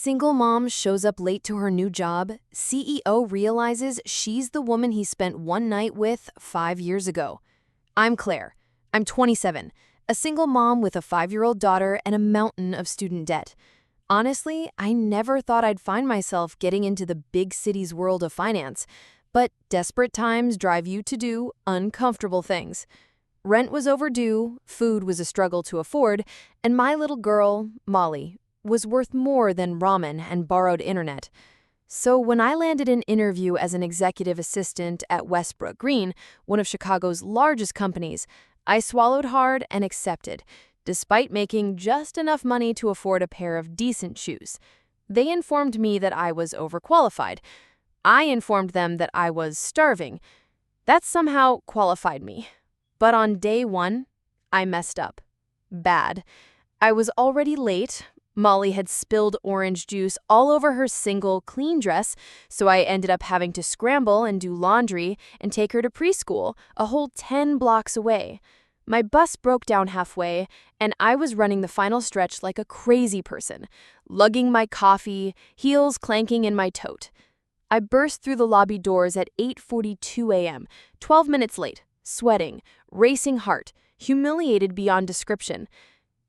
Single mom shows up late to her new job, CEO realizes she's the woman he spent one night with 5 years ago. I'm Claire. I'm 27, a single mom with a 5-year-old daughter and a mountain of student debt. Honestly, I never thought I'd find myself getting into the big city's world of finance, but desperate times drive you to do uncomfortable things. Rent was overdue, food was a struggle to afford, and my little girl, Molly, was worth more than ramen and borrowed internet. So when I landed an interview as an executive assistant at Westbrook Green, one of Chicago's largest companies, I swallowed hard and accepted, despite making just enough money to afford a pair of decent shoes. They informed me that I was overqualified. I informed them that I was starving. That somehow qualified me. But on day one, I messed up. Bad. I was already late. Molly had spilled orange juice all over her single, clean dress, so I ended up having to scramble and do laundry and take her to preschool, a whole 10 blocks away. My bus broke down halfway, and I was running the final stretch like a crazy person, lugging my coffee, heels clanking in my tote. I burst through the lobby doors at 8:42 a.m., 12 minutes late, sweating, racing heart, humiliated beyond description.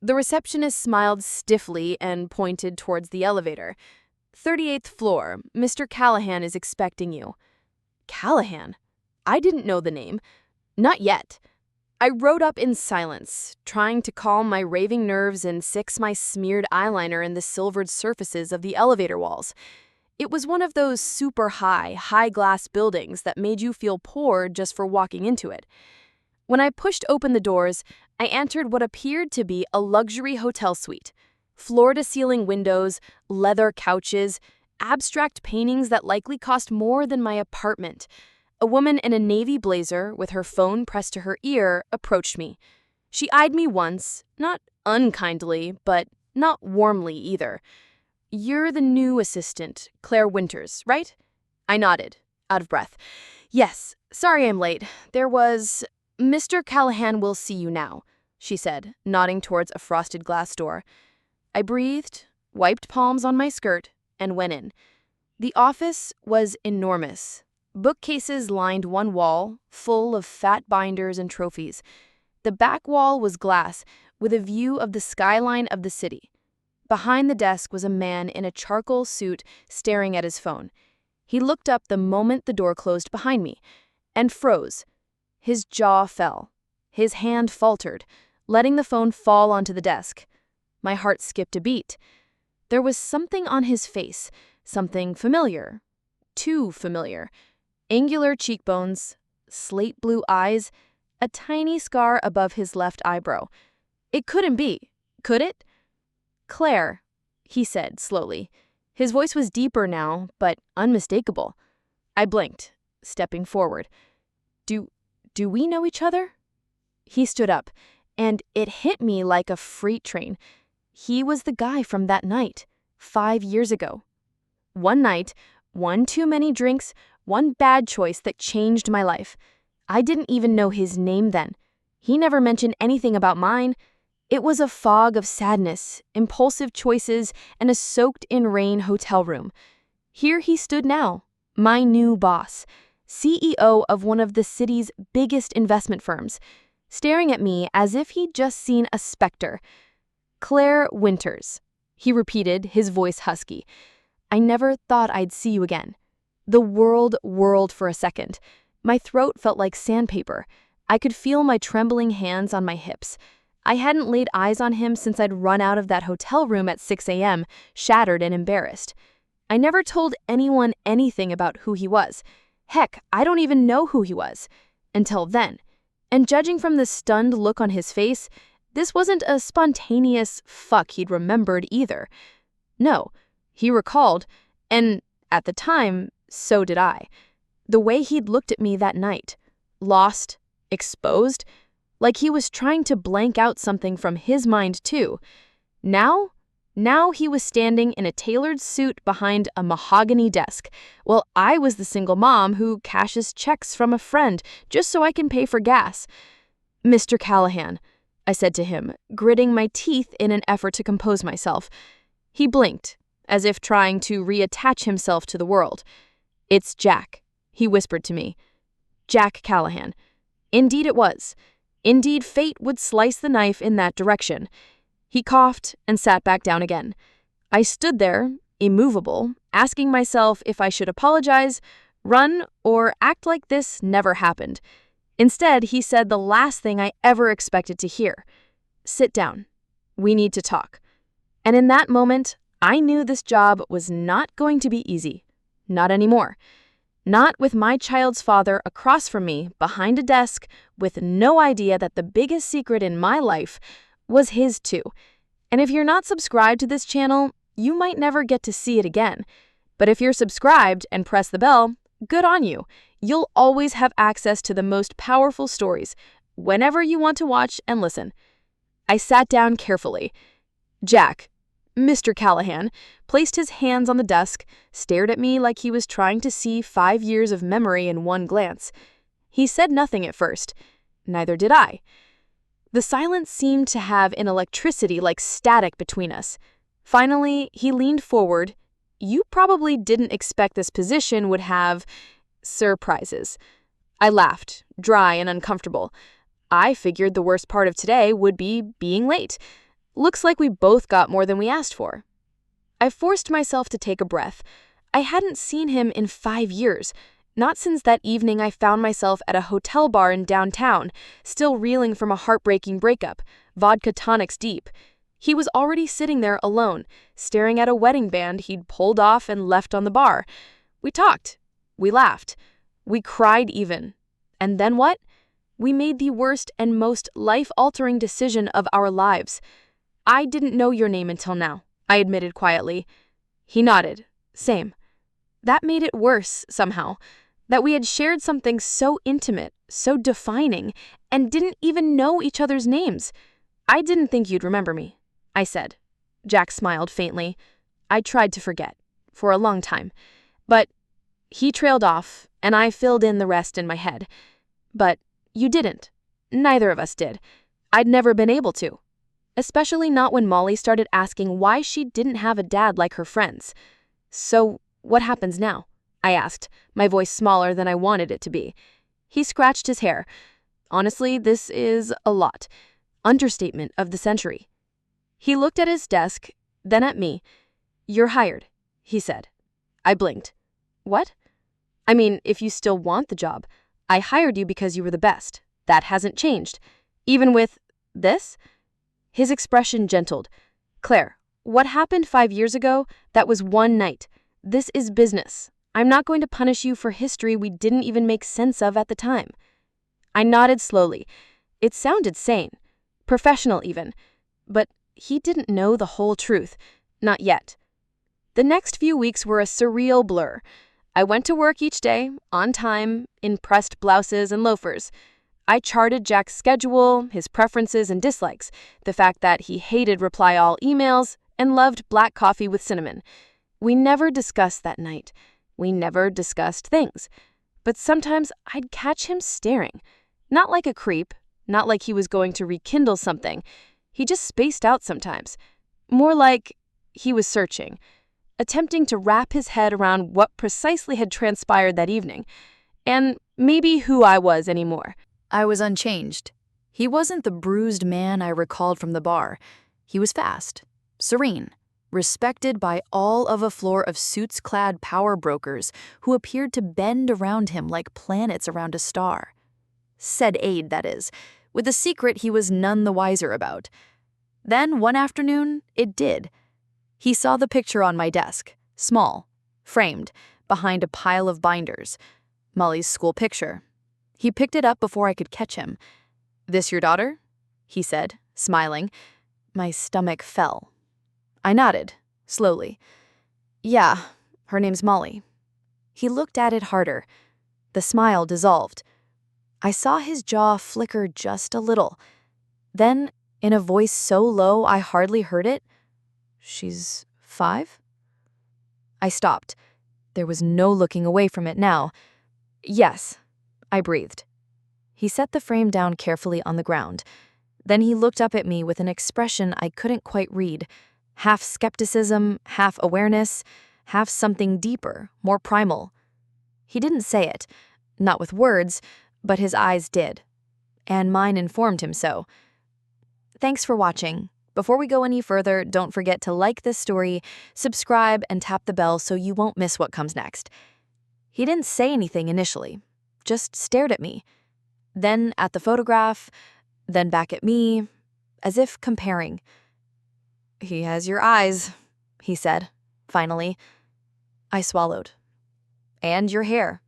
The receptionist smiled stiffly and pointed towards the elevator. 38th floor, Mr. Callahan is expecting you. Callahan? I didn't know the name. Not yet. I rode up in silence, trying to calm my raving nerves and fix my smeared eyeliner in the silvered surfaces of the elevator walls. It was one of those super high glass buildings that made you feel poor just for walking into it. When I pushed open the doors, I entered what appeared to be a luxury hotel suite. Floor-to-ceiling windows, leather couches, abstract paintings that likely cost more than my apartment. A woman in a navy blazer with her phone pressed to her ear approached me. She eyed me once, not unkindly, but not warmly either. "You're the new assistant, Claire Winters, right?" I nodded, out of breath. "Yes, sorry I'm late. There was... Mr. Callahan will see you now," she said, nodding towards a frosted glass door. I breathed, wiped palms on my skirt, and went in. The office was enormous. Bookcases lined one wall, full of fat binders and trophies. The back wall was glass, with a view of the skyline of the city. Behind the desk was a man in a charcoal suit staring at his phone. He looked up the moment the door closed behind me, and froze. His jaw fell. His hand faltered, letting the phone fall onto the desk. My heart skipped a beat. There was something on his face, something familiar. Too familiar. Angular cheekbones, slate blue eyes, a tiny scar above his left eyebrow. It couldn't be, could it? "Claire," he said slowly. His voice was deeper now, but unmistakable. I blinked, stepping forward. Do we know each other?" He stood up, and it hit me like a freight train. He was the guy from that night, 5 years ago. One night, one too many drinks, one bad choice that changed my life. I didn't even know his name then. He never mentioned anything about mine. It was a fog of sadness, impulsive choices, and a soaked-in-rain hotel room. Here he stood now, my new boss, CEO of one of the city's biggest investment firms, staring at me as if he'd just seen a specter. "Claire Winters," he repeated, his voice husky. "I never thought I'd see you again." The world whirled for a second. My throat felt like sandpaper. I could feel my trembling hands on my hips. I hadn't laid eyes on him since I'd run out of that hotel room at 6 a.m., shattered and embarrassed. I never told anyone anything about who he was. Heck, I don't even know who he was. Until then. And judging from the stunned look on his face, this wasn't a spontaneous fuck he'd remembered either. No, he recalled, and at the time, so did I. The way he'd looked at me that night. Lost, exposed, like he was trying to blank out something from his mind too. Now he was standing in a tailored suit behind a mahogany desk, while I was the single mom who cashes checks from a friend just so I can pay for gas. "Mr. Callahan," I said to him, gritting my teeth in an effort to compose myself. He blinked, as if trying to reattach himself to the world. "It's Jack," he whispered to me. Jack Callahan. Indeed it was. Indeed fate would slice the knife in that direction. He coughed and sat back down again. I stood there, immovable, asking myself if I should apologize, run, or act like this never happened. Instead, he said the last thing I ever expected to hear. "Sit down. We need to talk." And in that moment, I knew this job was not going to be easy. Not anymore. Not with my child's father across from me, behind a desk, with no idea that the biggest secret in my life was his too. And if you're not subscribed to this channel, you might never get to see it again. But if you're subscribed and press the bell, good on you. You'll always have access to the most powerful stories, whenever you want to watch and listen. I sat down carefully. Jack, Mr. Callahan, placed his hands on the desk, stared at me like he was trying to see 5 years of memory in one glance. He said nothing at first. Neither did I. The silence seemed to have an electricity like static between us. Finally, he leaned forward. "You probably didn't expect this position would have surprises." I laughed, dry and uncomfortable. I figured the worst part of today would be being late. Looks like we both got more than we asked for. I forced myself to take a breath. I hadn't seen him in 5 years, not since that evening I found myself at a hotel bar in downtown, still reeling from a heartbreaking breakup, vodka tonics deep. He was already sitting there alone, staring at a wedding band he'd pulled off and left on the bar. We talked. We laughed. We cried even. And then what? We made the worst and most life-altering decision of our lives. "I didn't know your name until now," I admitted quietly. He nodded. Same. That made it worse, somehow. That we had shared something so intimate, so defining, and didn't even know each other's names. "I didn't think you'd remember me," I said. Jack smiled faintly. "I tried to forget. For a long time. But..." He trailed off, and I filled in the rest in my head. "But you didn't. Neither of us did. I'd never been able to. Especially not when Molly started asking why she didn't have a dad like her friends." "So, what happens now?" I asked, my voice smaller than I wanted it to be. He scratched his hair. "Honestly, this is a lot. Understatement of the century." He looked at his desk, then at me. "You're hired," he said. I blinked. "What?" "I mean, if you still want the job. I hired you because you were the best. That hasn't changed. Even with this?" His expression gentled. "Claire, what happened 5 years ago, that was one night. This is business. I'm not going to punish you for history we didn't even make sense of at the time." I nodded slowly. It sounded sane. Professional even. But he didn't know the whole truth. Not yet. The next few weeks were a surreal blur. I went to work each day, on time, in pressed blouses and loafers. I charted Jack's schedule, his preferences and dislikes, the fact that he hated reply-all emails and loved black coffee with cinnamon. We never discussed that night. We never discussed things. But sometimes I'd catch him staring. Not like a creep, not like he was going to rekindle something. He just spaced out sometimes. More like he was searching, attempting to wrap his head around what precisely had transpired that evening, and maybe who I was anymore. I was unchanged. He wasn't the bruised man I recalled from the bar. He was fast, serene, respected by all of a floor of suits-clad power brokers who appeared to bend around him like planets around a star. Said aide, that is, with a secret he was none the wiser about. Then, one afternoon, it did. He saw the picture on my desk, small, framed, behind a pile of binders. Molly's school picture. He picked it up before I could catch him. "This your daughter?" he said, smiling. My stomach fell. I nodded, slowly. "Yeah, her name's Molly." He looked at it harder. The smile dissolved. I saw his jaw flicker just a little. Then, in a voice so low I hardly heard it, "She's 5?" I stopped. There was no looking away from it now. "Yes," I breathed. He set the frame down carefully on the ground. Then he looked up at me with an expression I couldn't quite read. Half skepticism, half awareness, half something deeper, more primal. He didn't say it, not with words, but his eyes did. And mine informed him so. Thanks for watching. Before we go any further, don't forget to like this story, subscribe, and tap the bell so you won't miss what comes next. He didn't say anything initially, just stared at me. Then at the photograph, then back at me, as if comparing. "He has your eyes," he said, finally. I swallowed. "And your hair."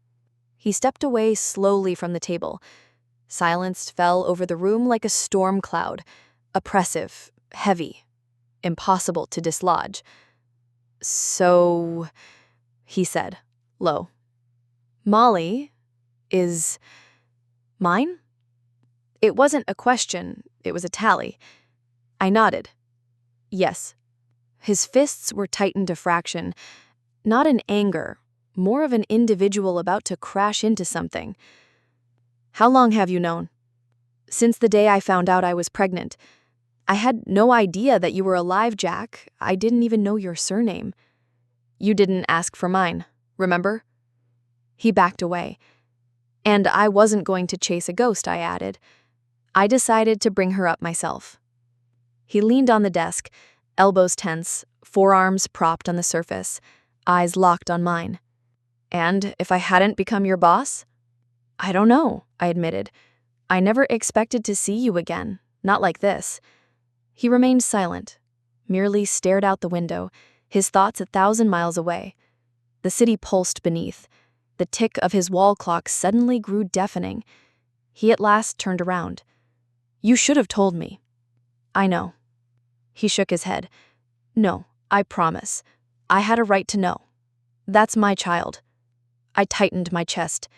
He stepped away slowly from the table. Silence fell over the room like a storm cloud, oppressive, heavy, impossible to dislodge. "So," he said, low. "Molly is mine?" It wasn't a question, it was a tally. I nodded. Yes. His fists were tightened a fraction, not in anger, more of an individual about to crash into something. "How long have you known?" "Since the day I found out I was pregnant. I had no idea that you were alive, Jack. I didn't even know your surname." "You didn't ask for mine, remember?" He backed away. "And I wasn't going to chase a ghost," I added. "I decided to bring her up myself." He leaned on the desk, elbows tense, forearms propped on the surface, eyes locked on mine. "And if I hadn't become your boss?" "I don't know," I admitted. "I never expected to see you again, not like this." He remained silent, merely stared out the window, his thoughts 1,000 miles away. The city pulsed beneath. The tick of his wall clock suddenly grew deafening. He at last turned around. "You should have told me." "I know." He shook his head. "No, I promise. I had a right to know. That's my child." I tightened my chest.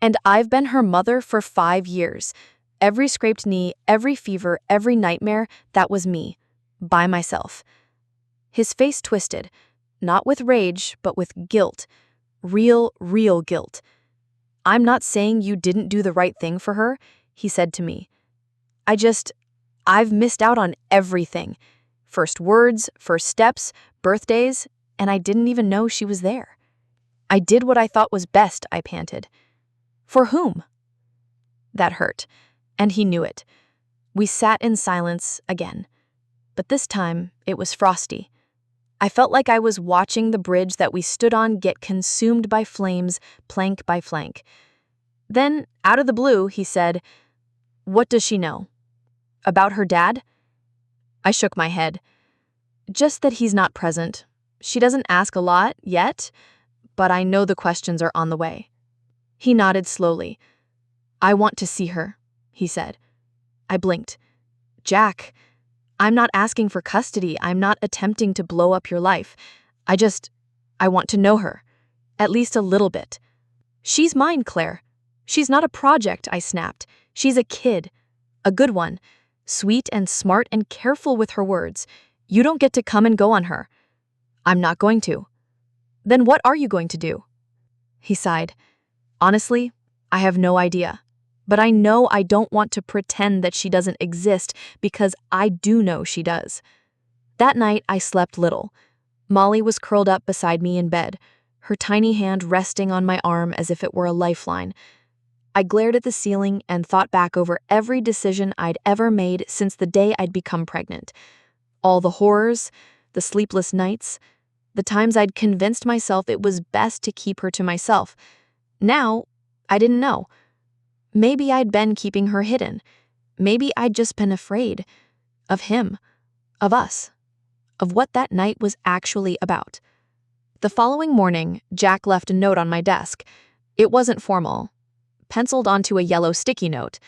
"And I've been her mother for 5 years. Every scraped knee, every fever, every nightmare, that was me. By myself." His face twisted, not with rage, but with guilt. Real guilt. "I'm not saying you didn't do the right thing for her," he said to me. I've missed out on everything. First words, first steps, birthdays, and I didn't even know she was there." "I did what I thought was best," I panted. "For whom?" That hurt, and he knew it. We sat in silence again, but this time it was frosty. I felt like I was watching the bridge that we stood on get consumed by flames, plank by flank. Then, out of the blue, he said, "What does she know? About her dad?" I shook my head. "Just that he's not present. She doesn't ask a lot, yet, but I know the questions are on the way." He nodded slowly. "I want to see her," he said. I blinked. "Jack, I'm not asking for custody. I'm not attempting to blow up your life. I want to know her. At least a little bit." "She's mine, Claire. She's not a project," I snapped. "She's a kid. A good one. Sweet and smart and careful with her words. You don't get to come and go on her." "I'm not going to." "Then what are you going to do?" He sighed. "Honestly, I have no idea. But I know I don't want to pretend that she doesn't exist because I do know she does." That night, I slept little. Molly was curled up beside me in bed, her tiny hand resting on my arm as if it were a lifeline. I glared at the ceiling and thought back over every decision I'd ever made since the day I'd become pregnant. All the horrors, the sleepless nights, the times I'd convinced myself it was best to keep her to myself. Now, I didn't know. Maybe I'd been keeping her hidden. Maybe I'd just been afraid. Of him. Of us. Of what that night was actually about. The following morning, Jack left a note on my desk. It wasn't formal. Penciled onto a yellow sticky note.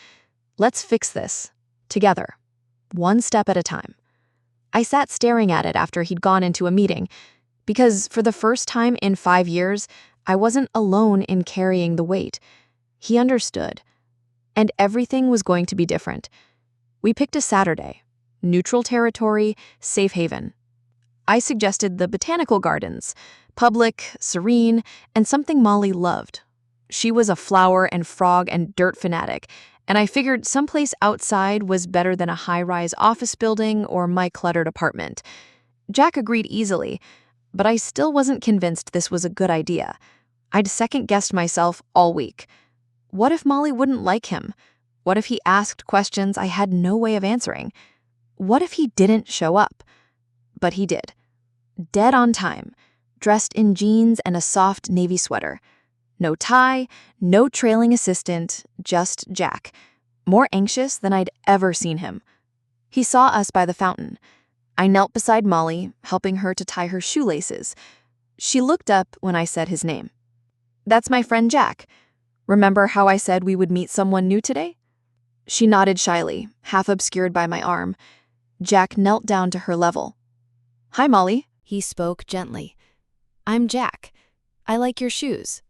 "Let's fix this. Together. One step at a time." I sat staring at it after he'd gone into a meeting, because for the first time in 5 years, I wasn't alone in carrying the weight. He understood. And everything was going to be different. We picked a Saturday. Neutral territory, safe haven. I suggested the botanical gardens, public, serene, and something Molly loved. She was a flower and frog and dirt fanatic, and I figured someplace outside was better than a high-rise office building or my cluttered apartment. Jack agreed easily, but I still wasn't convinced this was a good idea. I'd second-guessed myself all week. What if Molly wouldn't like him? What if he asked questions I had no way of answering? What if he didn't show up? But he did. Dead on time, dressed in jeans and a soft navy sweater. No tie, no trailing assistant, just Jack, more anxious than I'd ever seen him. He saw us by the fountain. I knelt beside Molly, helping her to tie her shoelaces. She looked up when I said his name. "That's my friend Jack. Remember how I said we would meet someone new today?" She nodded shyly, half obscured by my arm. Jack knelt down to her level. "Hi, Molly," he spoke gently. "I'm Jack. I like your shoes."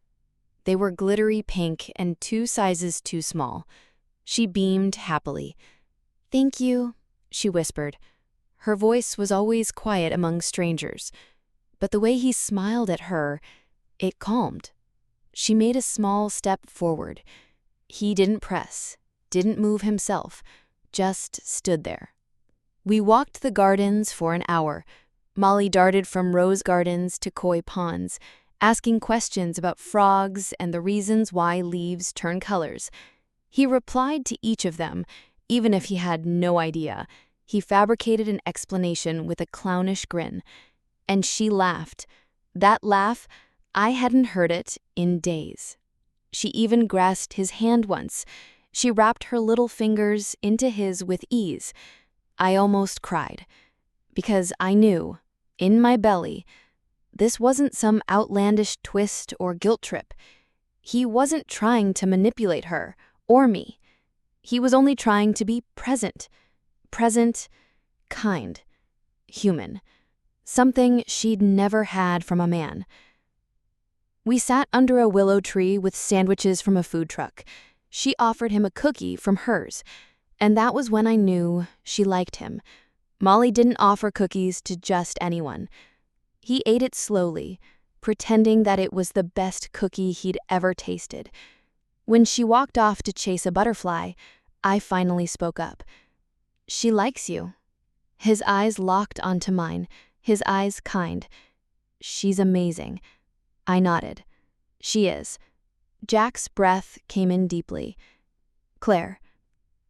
They were glittery pink and 2 sizes too small. She beamed happily. "Thank you," she whispered. Her voice was always quiet among strangers, but the way he smiled at her, it calmed. She made a small step forward. He didn't press, didn't move himself, just stood there. We walked the gardens for an hour. Molly darted from rose gardens to koi ponds, asking questions about frogs and the reasons why leaves turn colors. He replied to each of them, even if he had no idea. He fabricated an explanation with a clownish grin. And she laughed. That laugh, I hadn't heard it in days. She even grasped his hand once. She wrapped her little fingers into his with ease. I almost cried, because I knew, in my belly, this wasn't some outlandish twist or guilt trip. He wasn't trying to manipulate her or me. He was only trying to be present. Present, kind, human. Something she'd never had from a man. We sat under a willow tree with sandwiches from a food truck. She offered him a cookie from hers, and that was when I knew she liked him. Molly didn't offer cookies to just anyone. He ate it slowly, pretending that it was the best cookie he'd ever tasted. When she walked off to chase a butterfly, I finally spoke up. "She likes you." His eyes locked onto mine, his eyes kind. "She's amazing." I nodded. "She is." Jack's breath came in deeply. "Claire,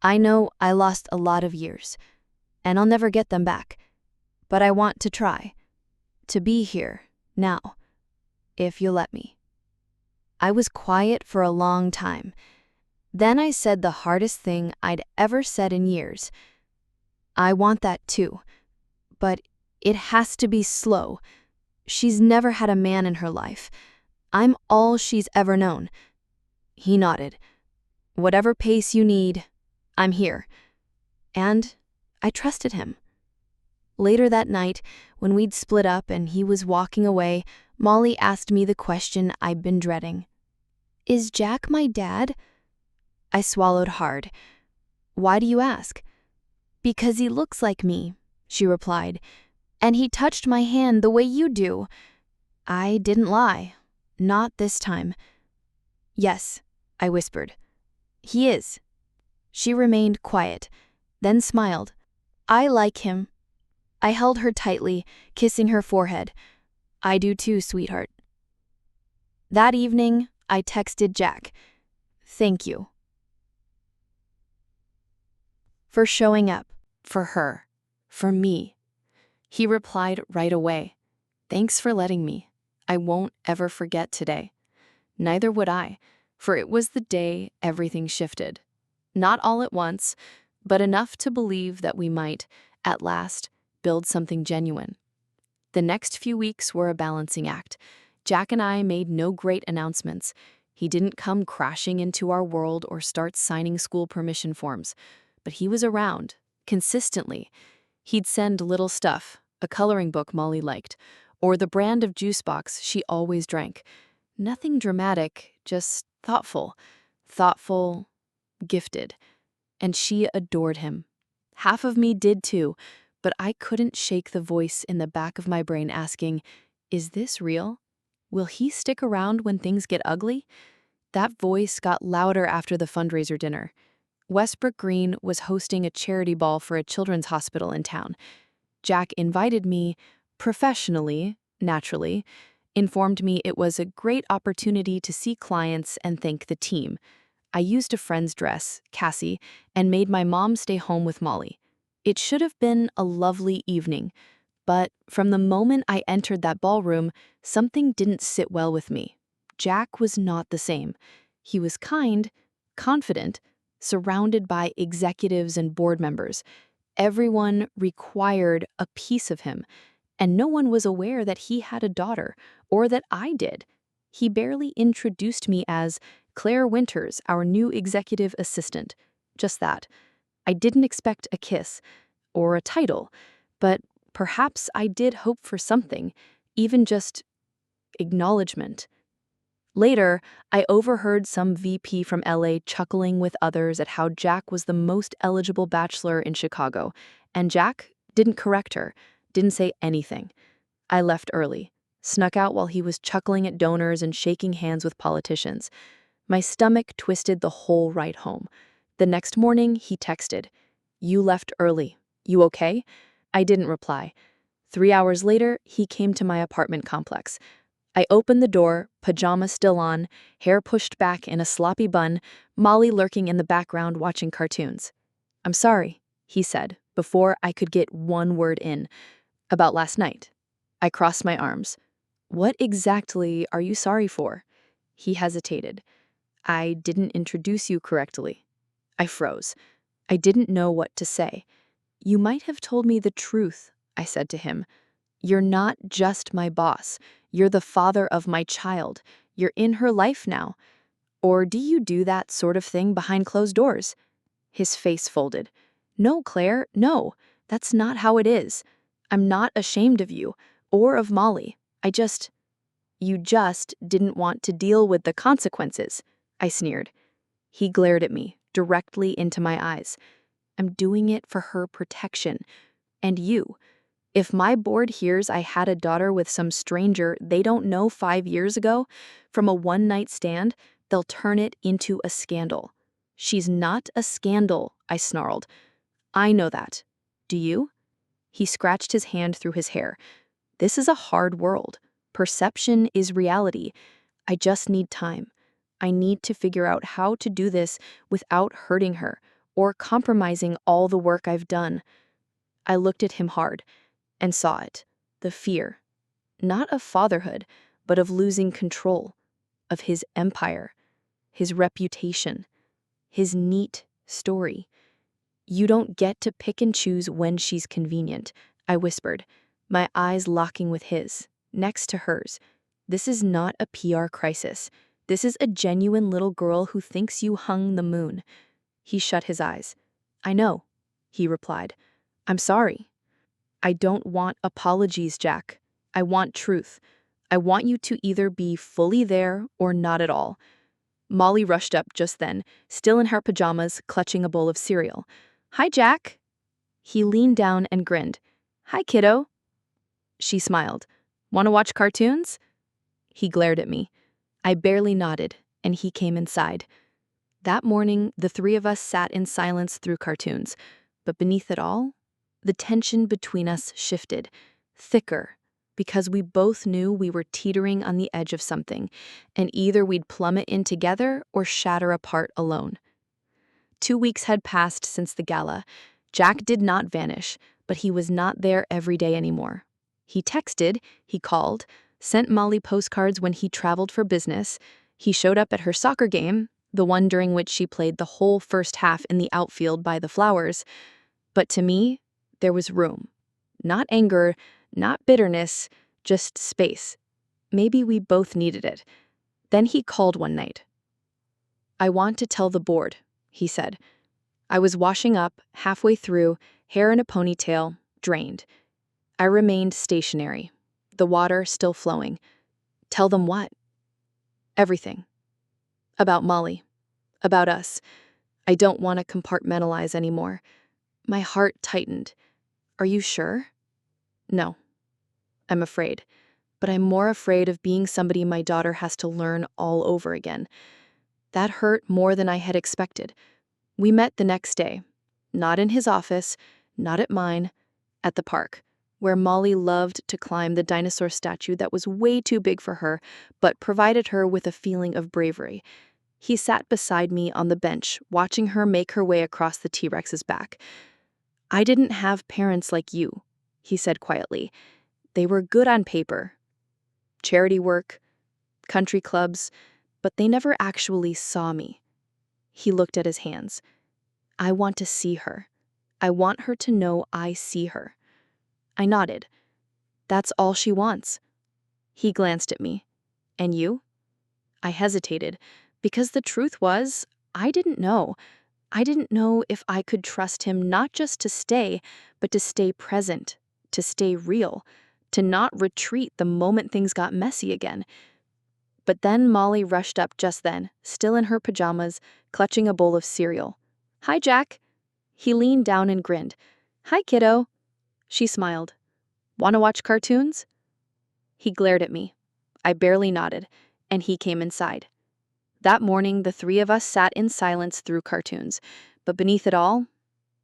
I know I lost a lot of years, and I'll never get them back. But I want to try. To be here, now, if you'll let me." I was quiet for a long time. Then I said the hardest thing I'd ever said in years. "I want that too. But it has to be slow. She's never had a man in her life. I'm all she's ever known." He nodded. "Whatever pace you need, I'm here." And I trusted him. Later that night, when we'd split up and he was walking away, Molly asked me the question I'd been dreading. "Is Jack my dad?" I swallowed hard. "Why do you ask?" "Because he looks like me," she replied. "And he touched my hand the way you do." I didn't lie. Not this time. "Yes," I whispered. "He is." She remained quiet, then smiled. "I like him." I held her tightly, kissing her forehead. "I do too, sweetheart." That evening, I texted Jack, "Thank you for showing up for her, for me." He replied right away, "Thanks for letting me. I won't ever forget today." Neither would I, for it was the day everything shifted. Not all at once, but enough to believe that we might, at last, build something genuine. The next few weeks were a balancing act. Jack and I made no great announcements. He didn't come crashing into our world or start signing school permission forms, but he was around, consistently. He'd send little stuff, a coloring book Molly liked, or the brand of juice box she always drank. Nothing dramatic, just thoughtful, gifted. And she adored him. Half of me did too, but I couldn't shake the voice in the back of my brain asking, is this real? Will he stick around when things get ugly? That voice got louder after the fundraiser dinner. Westbrook Green was hosting a charity ball for a children's hospital in town. Jack invited me, professionally, naturally, informed me it was a great opportunity to see clients and thank the team. I used a friend's dress, Cassie, and made my mom stay home with Molly. It should have been a lovely evening, but from the moment I entered that ballroom, something didn't sit well with me. Jack was not the same. He was kind, confident, surrounded by executives and board members. Everyone required a piece of him, and no one was aware that he had a daughter, or that I did. He barely introduced me as Claire Winters, our new executive assistant. Just that. I didn't expect a kiss, or a title, but perhaps I did hope for something, even just acknowledgement. Later, I overheard some VP from LA chuckling with others at how Jack was the most eligible bachelor in Chicago, and Jack didn't correct her, didn't say anything. I left early, snuck out while he was chuckling at donors and shaking hands with politicians. My stomach twisted the whole ride home. The next morning, he texted, "You left early. You okay?" I didn't reply. 3 hours later, he came to my apartment complex. I opened the door, pajamas still on, hair pushed back in a sloppy bun, Molly lurking in the background watching cartoons. "I'm sorry," he said, before I could get one word in. "About last night." I crossed my arms. "What exactly are you sorry for?" He hesitated. "I didn't introduce you correctly." I froze. I didn't know what to say. "You might have told me the truth," I said to him. "You're not just my boss. You're the father of my child. You're in her life now. Or do you do that sort of thing behind closed doors?" His face folded. "No, Claire, no. That's not how it is. I'm not ashamed of you, or of Molly. You just didn't want to deal with the consequences," I sneered. He glared at me, directly into my eyes. "I'm doing it for her protection. And you. If my board hears I had a daughter with some stranger they don't know 5 years ago, from a one-night stand, they'll turn it into a scandal." "She's not a scandal," I snarled. "I know that. Do you?" He scratched his hand through his hair. "This is a hard world. Perception is reality. I just need time. I need to figure out how to do this without hurting her, or compromising all the work I've done." I looked at him hard, and saw it. The fear. Not of fatherhood, but of losing control. Of his empire. His reputation. His neat story. "You don't get to pick and choose when she's convenient," I whispered, my eyes locking with his, next to hers. "This is not a PR crisis. This is a genuine little girl who thinks you hung the moon." He shut his eyes. "I know," he replied. "I'm sorry." "I don't want apologies, Jack. I want truth. I want you to either be fully there or not at all." Molly rushed up just then, still in her pajamas, clutching a bowl of cereal. "Hi, Jack." He leaned down and grinned. "Hi, kiddo." She smiled. "Want to watch cartoons?" He glared at me. I barely nodded, and he came inside. That morning, the three of us sat in silence through cartoons. But beneath it all, the tension between us shifted, thicker, because we both knew we were teetering on the edge of something, and either we'd plummet in together or shatter apart alone. 2 weeks had passed since the gala. Jack did not vanish, but he was not there every day anymore. He texted, he called, sent Molly postcards when he traveled for business. He showed up at her soccer game, the one during which she played the whole first half in the outfield by the flowers. But to me, there was room. Not anger, not bitterness, just space. Maybe we both needed it. Then he called one night. "I want to tell the board," he said. I was washing up, halfway through, hair in a ponytail, drained. I remained stationary, the water still flowing. "Tell them what?" "Everything. About Molly. About us. I don't want to compartmentalize anymore." My heart tightened. "Are you sure?" "No. I'm afraid. But I'm more afraid of being somebody my daughter has to learn all over again." That hurt more than I had expected. We met the next day. Not in his office, not at mine, at the park. where Molly loved to climb the dinosaur statue that was way too big for her, but provided her with a feeling of bravery. He sat beside me on the bench, watching her make her way across the T-Rex's back. "I didn't have parents like you," he said quietly. "They were good on paper. Charity work, country clubs, but they never actually saw me." He looked at his hands. "I want to see her. I want her to know I see her." I nodded. "That's all she wants." He glanced at me. "And you?" I hesitated, because the truth was, I didn't know. I didn't know if I could trust him not just to stay, but to stay present, to stay real, to not retreat the moment things got messy again. But then Molly rushed up just then, still in her pajamas, clutching a bowl of cereal. "Hi, Jack." He leaned down and grinned. "Hi, kiddo." She smiled. "Want to watch cartoons?" He glared at me. I barely nodded, and he came inside. That morning, the three of us sat in silence through cartoons, but beneath it all,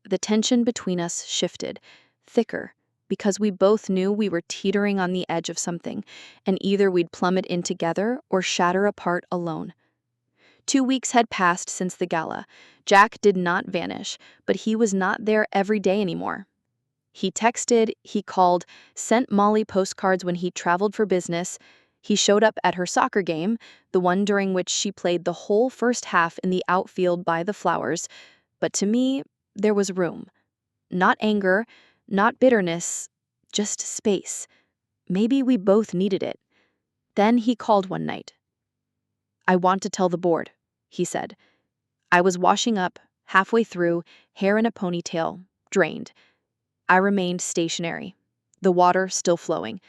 the tension between us shifted, thicker, because we both knew we were teetering on the edge of something, and either we'd plummet in together or shatter apart alone. 2 weeks had passed since the gala. Jack did not vanish, but he was not there every day anymore. He texted, he called, sent Molly postcards when he traveled for business. He showed up at her soccer game, the one during which she played the whole first half in the outfield by the flowers. But to me, there was room. Not anger, not bitterness, just space. Maybe we both needed it. Then he called one night. "I want to tell the board," he said. I was washing up, halfway through, hair in a ponytail, drained. I remained stationary, the water still flowing.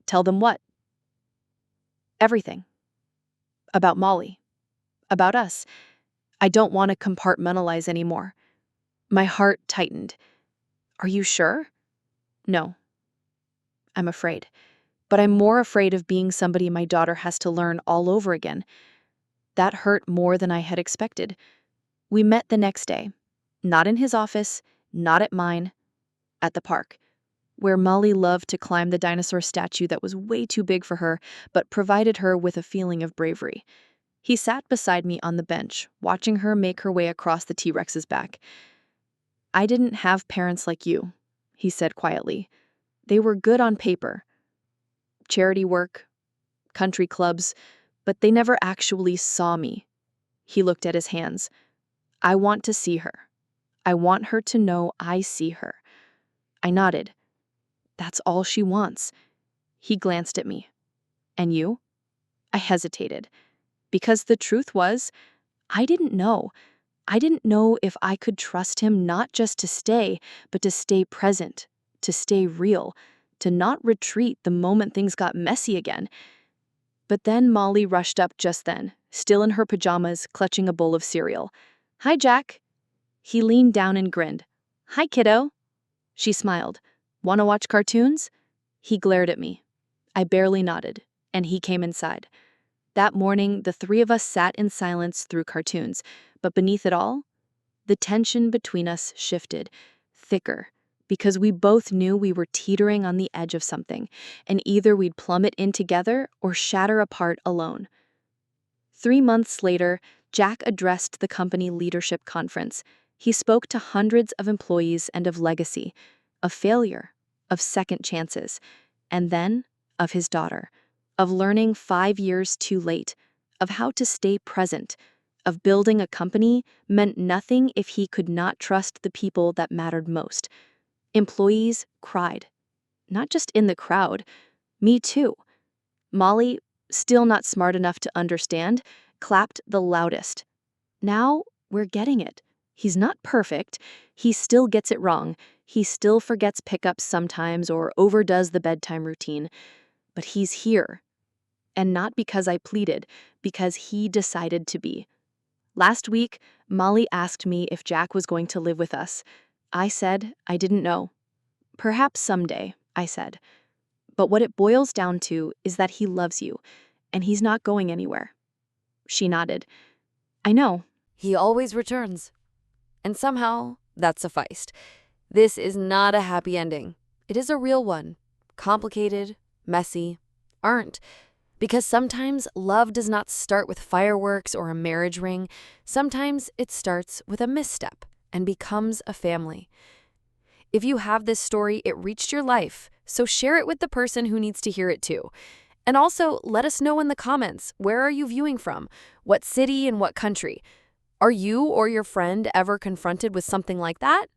"Tell them what?" "Everything. About Molly. About us. I don't want to compartmentalize anymore." My heart tightened. "Are you sure?" "No. I'm afraid. But I'm more afraid of being somebody my daughter has to learn all over again." That hurt more than I had expected. We met the next day. Not in his office, not at mine, at the park, where Molly loved to climb the dinosaur statue that was way too big for her, but provided her with a feeling of bravery. He sat beside me on the bench, watching her make her way across the T-Rex's back. "I didn't have parents like you," he said quietly. "They were good on paper. Charity work, country clubs, but they never actually saw me." He looked at his hands. "I want to see her. I want her to know I see her." I nodded. "That's all she wants." He glanced at me. "And you?" I hesitated, because the truth was, I didn't know. I didn't know if I could trust him not just to stay, but to stay present, to stay real, to not retreat the moment things got messy again. But then Molly rushed up just then, still in her pajamas, clutching a bowl of cereal. "Hi, Jack." He leaned down and grinned. "Hi, kiddo." She smiled. "Want to watch cartoons?" He glared at me. I barely nodded, and he came inside. That morning, the three of us sat in silence through cartoons, but beneath it all, the tension between us shifted, thicker, because we both knew we were teetering on the edge of something, and either we'd plummet in together or shatter apart alone. 3 months later, Jack addressed the company leadership conference. He spoke to hundreds of employees and of legacy, of failure, of second chances, and then of his daughter, of learning 5 years too late, of how to stay present, of building a company meant nothing if he could not trust the people that mattered most. Employees cried. Not just in the crowd. Me too. Molly, still not smart enough to understand, clapped the loudest. Now we're getting it. He's not perfect. He still gets it wrong. He still forgets pickups sometimes or overdoes the bedtime routine. But he's here. And not because I pleaded, because he decided to be. Last week, Molly asked me if Jack was going to live with us. I said I didn't know. "Perhaps someday," I said. "But what it boils down to is that he loves you, and he's not going anywhere." She nodded. "I know." He always returns. And somehow, that sufficed. This is not a happy ending. It is a real one. Complicated, messy, aren't. Because sometimes love does not start with fireworks or a marriage ring. Sometimes it starts with a misstep and becomes a family. If you have this story, it reached your life, so share it with the person who needs to hear it too. And also, let us know in the comments, where are you viewing from? What city and what country? Are you or your friend ever confronted with something like that?